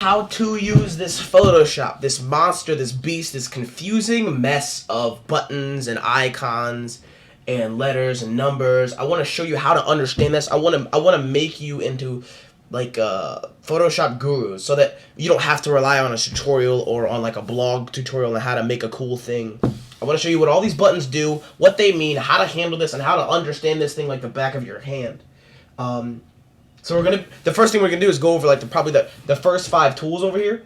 how to use this Photoshop, this monster, this beast, this confusing mess of buttons and icons and letters and numbers. I want to show you how to understand this. I want to make you into like Photoshop gurus so that you don't have to rely on a tutorial or on like a blog tutorial on how to make a cool thing. I want to show you what all these buttons do, what they mean, how to handle this, and how to understand this thing like the back of your hand. So the first thing we're gonna do is go over like probably the first 5 tools over here,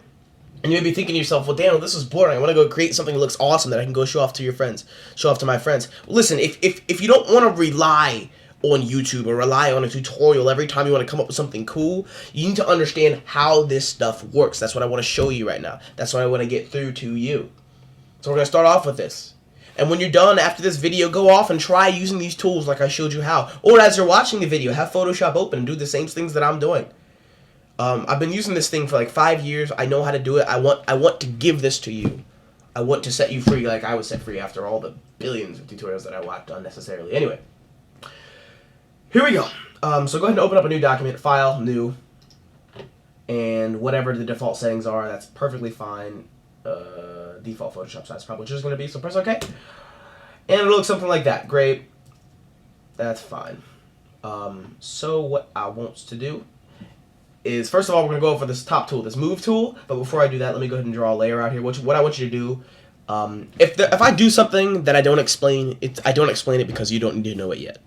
and you may be thinking to yourself, well, Daniel, this is boring. I want to go create something that looks awesome that I can go show off to your friends, show off to my friends. Listen, if you don't want to rely on YouTube or rely on a tutorial every time you want to come up with something cool, you need to understand how this stuff works. That's what I want to show you right now. That's what I want to get through to you. So we're gonna start off with this. And when you're done after this video, go off and try using these tools like I showed you how. Or as you're watching the video, have Photoshop open and do the same things that I'm doing. I've been using this thing for like 5 years. I know how to do it. I want to give this to you. I want to set you free like I was set free after all the billions of tutorials that I watched unnecessarily. Anyway, here we go. So go ahead and open up a new document, File, New, and whatever the default settings are, that's perfectly fine. Default Photoshop size probably just going to be, so press OK. And it'll look something like that. Great. That's fine. So what I want to do is, first of all, we're going to go over this top tool, this Move tool. But before I do that, let me go ahead and draw a layer out here. What I want you to do, if I do something that I don't explain it because you don't need to know it yet.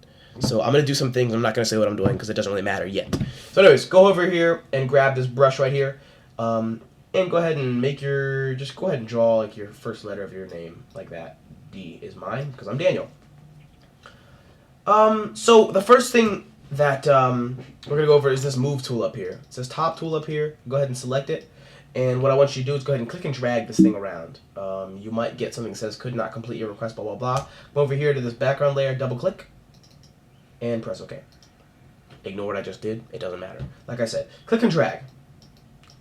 So I'm going to do some things. I'm not going to say what I'm doing because it doesn't really matter yet. So anyways, go over here and grab this brush right here. And go ahead and just go ahead and draw like your first letter of your name, like that. D is mine, because I'm Daniel. So the first thing that we're going to go over is this Move tool up here. It says Top tool up here. Go ahead and select it. And what I want you to do is go ahead and click and drag this thing around. You might get something that says could not complete your request, blah, blah, blah. Go over here to this background layer, double click, and press OK. Ignore what I just did. It doesn't matter. Like I said, click and drag.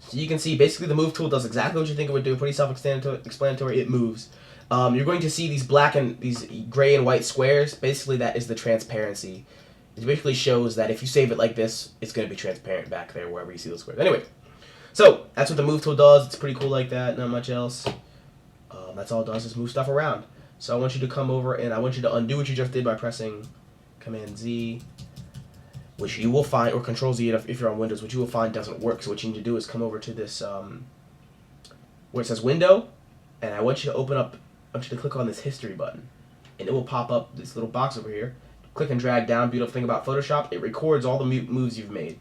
So you can see basically the Move tool does exactly what you think it would do. Pretty self-explanatory. It moves. You're going to see these these gray and white squares. Basically, that is the transparency. It basically shows that if you save it like this, it's going to be transparent back there wherever you see those squares. Anyway, so that's what the Move tool does. It's pretty cool like that. Not much else. That's all it does is move stuff around. So I want you to come over and I want you to undo what you just did by pressing Command Z. Which you will find, or Control Z if you're on Windows, which you will find doesn't work. So what you need to do is come over to this, where it says Window, and I want you to click on this History button. And it will pop up this little box over here. Click and drag down. Beautiful thing about Photoshop, it records all the moves you've made.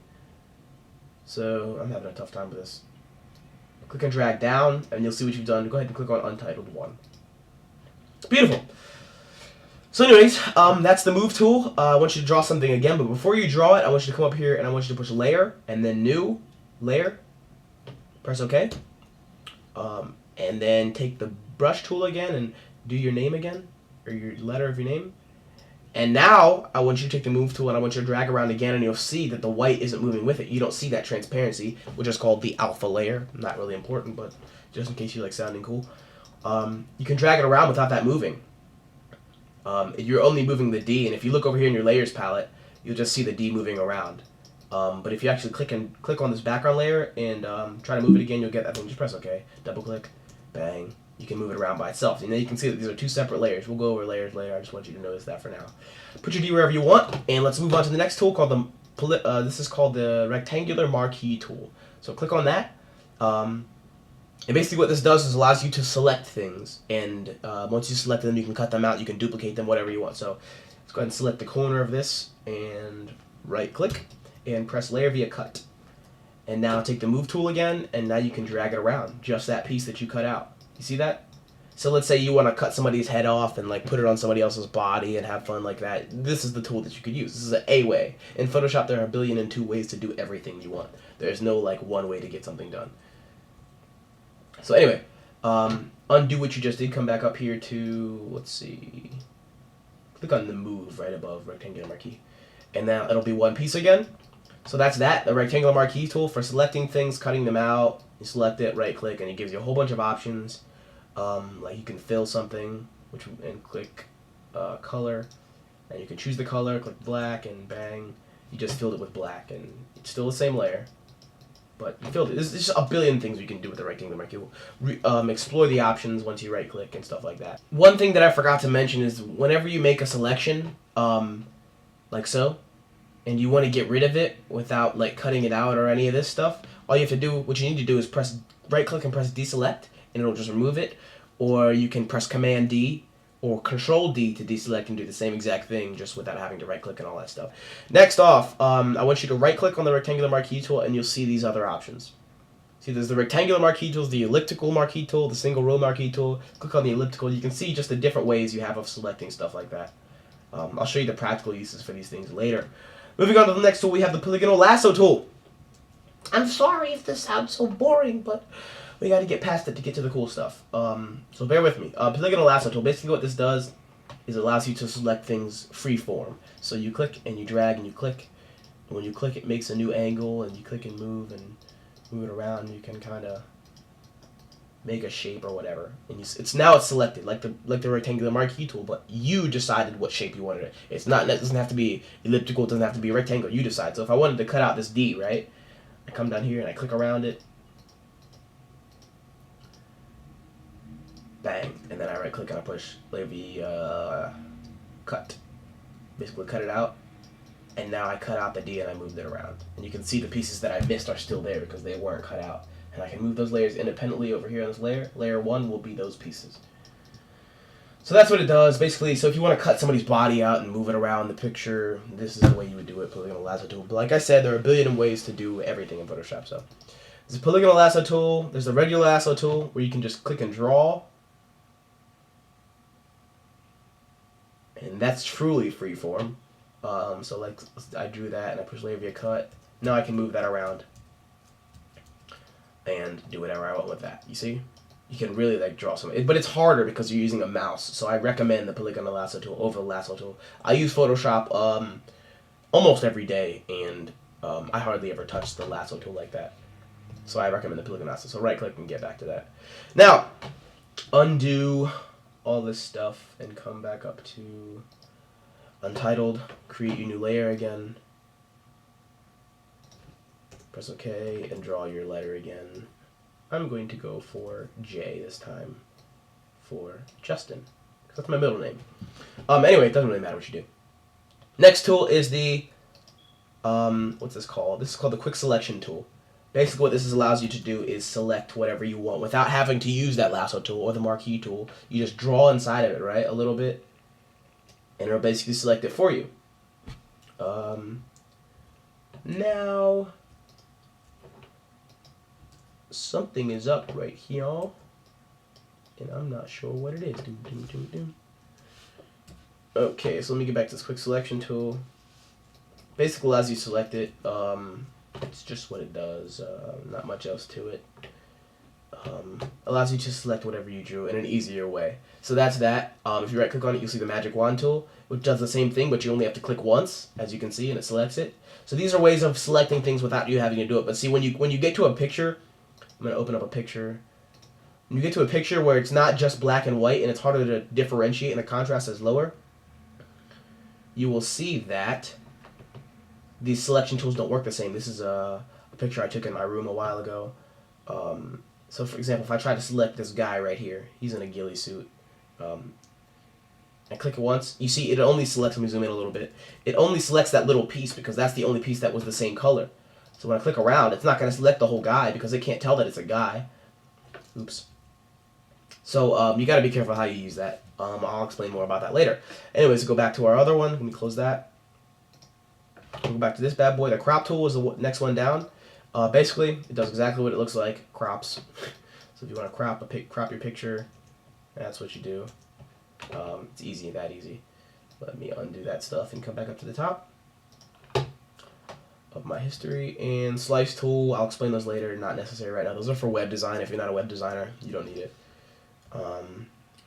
So I'm having a tough time with this. Click and drag down, and you'll see what you've done. Go ahead and click on Untitled 1. Beautiful. So anyways, that's the Move tool. I want you to draw something again, but before you draw it, I want you to come up here and I want you to push Layer, and then New, Layer, press OK. And then take the brush tool again and do your name again, or your letter of your name. And now, I want you to take the Move tool and I want you to drag around again, and you'll see that the white isn't moving with it. You don't see that transparency, which is called the alpha layer. Not really important, but just in case you like sounding cool. You can drag it around without that moving. You're only moving the D, and if you look over here in your layers palette, you'll just see the D moving around. But if you actually click on this background layer and try to move it again, you'll get that thing. Just press OK, double click, bang. You can move it around by itself. And then you can see that these are 2 separate layers. We'll go over layers later. I just want you to notice that for now. Put your D wherever you want, and let's move on to the next tool called this is called the Rectangular Marquee tool. So click on that. And basically what this does is allows you to select things, and once you select them, you can cut them out, you can duplicate them, whatever you want. So let's go ahead and select the corner of this, and right-click, and press Layer via Cut. And now take the Move tool again, and now you can drag it around, just that piece that you cut out. You see that? So let's say you want to cut somebody's head off and like put it on somebody else's body and have fun like that. This is the tool that you could use. This is a way. In Photoshop, there are 1,000,002 ways to do everything you want. There's no like one way to get something done. So anyway, undo what you just did. Come back up here to, let's see, click on the Move right above Rectangular Marquee. And now it'll be one piece again. So that's that, the Rectangular Marquee tool for selecting things, cutting them out. You select it, right click, and it gives you a whole bunch of options. Like you can fill something, and click color, and you can choose the color, click black, and bang, you just filled it with black, and it's still the same layer, but you filled it. There's just a billion things you can do with the rectangular marquee tool. Explore the options once you right click and stuff like that. One thing that I forgot to mention is whenever you make a selection, like so, and you want to get rid of it without like cutting it out or any of this stuff, all you have to do, what you need to do is press right click and press deselect, and it'll just remove it. Or you can press Command D or Control D to deselect and do the same exact thing, just without having to right click and all that stuff. Next off, I want you to right click on the rectangular marquee tool, and you'll see these other options. See, there's the rectangular marquee tools, the elliptical marquee tool, the single row marquee tool. Click on the elliptical. You can see just the different ways you have of selecting stuff like that. I'll show you the practical uses for these things later. Moving on to the next tool, we have the polygonal lasso tool. I'm sorry if this sounds so boring, but we got to get past it to get to the cool stuff. So bear with me. Polygonal lasso tool. Basically, what this does is it allows you to select things freeform. So you click and you drag and you click. And when you click, it makes a new angle, and you click and move it around. You can kind of make a shape or whatever. And it's selected like the rectangular marquee tool, but you decided what shape you wanted it. It doesn't have to be elliptical. It doesn't have to be rectangular. You decide. So if I wanted to cut out this D, right? I come down here and I click around it. Bang, and then I right click and I push maybe cut. Basically cut it out, and now I cut out the D and I moved it around. And you can see the pieces that I missed are still there because they weren't cut out. And I can move those layers independently over here on this layer. Layer 1 will be those pieces. So that's what it does, basically. So if you want to cut somebody's body out and move it around the picture, this is the way you would do it, polygonal lasso tool. But like I said, there are a billion ways to do everything in Photoshop. So there's a polygonal lasso tool, there's the regular lasso tool, where you can just click and draw. And that's truly freeform. So like I drew that and I push layer via cut. Now I can move that around and do whatever I want with that. You see? You can really like draw something, but it's harder because you're using a mouse. So I recommend the polygonal lasso tool over the lasso tool. I use Photoshop almost every day, and I hardly ever touch the lasso tool like that. So I recommend the polygonal lasso. So right click and get back to that. Now, undo all this stuff and come back up to untitled. Create your new layer again. Press OK and draw your letter again. I'm going to go for J this time for Justin, because that's my middle name. Anyway, it doesn't really matter what you do. Next tool is the, what's this called? This is called the quick selection tool. Basically what this allows you to do is select whatever you want without having to use that lasso tool or the marquee tool. You just draw inside of it, right, a little bit, and it'll basically select it for you. Now, something is up right here, and I'm not sure what it is. Okay, so let me get back to this quick selection tool. Basically allows you to select it. It's just what it does, not much else to it. Allows you to select whatever you drew in an easier way. So that's that. If you right click on it, you'll see the magic wand tool, which does the same thing, but you only have to click once, as you can see, and it selects it. So these are ways of selecting things without you having to do it. But see, when you get to a picture, I'm going to open up a picture. When you get to a picture where it's not just black and white and it's harder to differentiate and the contrast is lower, you will see that these selection tools don't work the same. This is a picture I took in my room a while ago. So for example, if I try to select this guy right here, he's in a ghillie suit. I click it once, you see it only selects, let me zoom in a little bit, it only selects that little piece because that's the only piece that was the same color. So when I click around, it's not going to select the whole guy because it can't tell that it's a guy. Oops. So you got to be careful how you use that. I'll explain more about that later. Anyways, go back to our other one. Let me close that. We'll go back to this bad boy. The crop tool is the next one down. Basically, it does exactly what it looks like. Crops. So if you want to crop your picture, that's what you do. It's easy, that easy. Let me undo that stuff and come back up to the top of my history. And slice tool, I'll explain those later, not necessary right now. Those are for web design. If you're not a web designer, you don't need it.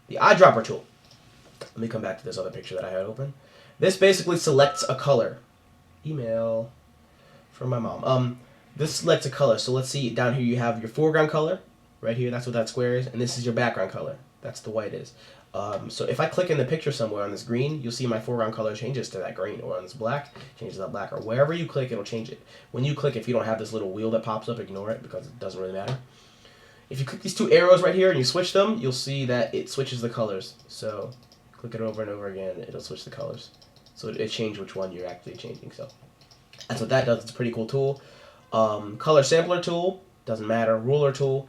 The eyedropper tool. Let me come back to this other picture that I had open. This basically selects a color. Email from my mom. This selects a color. So let's see, down here you have your foreground color. Right here, that's what that square is. And this is your background color. That's the white is. So if I click in the picture somewhere on this green, you'll see my foreground color changes to that green, or on this black, changes to that black, or wherever you click, it'll change it. When you click, if you don't have this little wheel that pops up, ignore it because it doesn't really matter. If you click these two arrows right here and you switch them, you'll see that it switches the colors. So click it over and over again, it'll switch the colors. So it changes which one you're actually changing. So that's what that does. It's a pretty cool tool. Color sampler tool, doesn't matter. Ruler tool,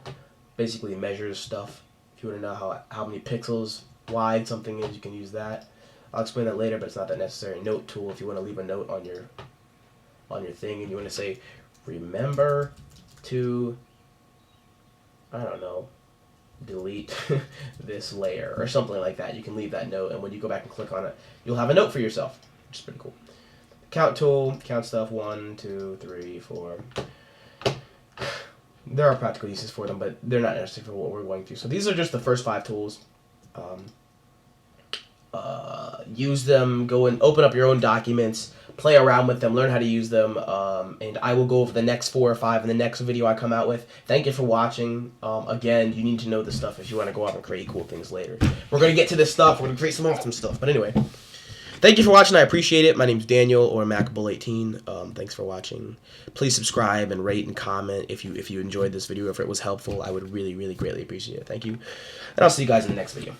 basically measures stuff. If you want to know how many pixels wide something is, you can use that. I'll explain that later, but it's not that necessary. Note tool, if you want to leave a note on your thing and you want to say, remember to, I don't know, delete this layer or something like that. You can leave that note, and when you go back and click on it, you'll have a note for yourself, which is pretty cool. Count tool, count stuff, 1, 2, 3, 4. There are practical uses for them, but they're not necessary for what we're going through. So these are just the first 5 tools. Use them, go and open up your own documents, play around with them, learn how to use them, and I will go over the next 4 or 5 in the next video I come out with. Thank you for watching. Again, you need to know this stuff if you want to go out and create cool things later. We're going to get to this stuff. We're going to create some awesome stuff. But anyway, thank you for watching. I appreciate it. My name's Daniel, or MacBull18. Thanks for watching. Please subscribe and rate and comment if you enjoyed this video. If it was helpful, I would really, really greatly appreciate it. Thank you. And I'll see you guys in the next video.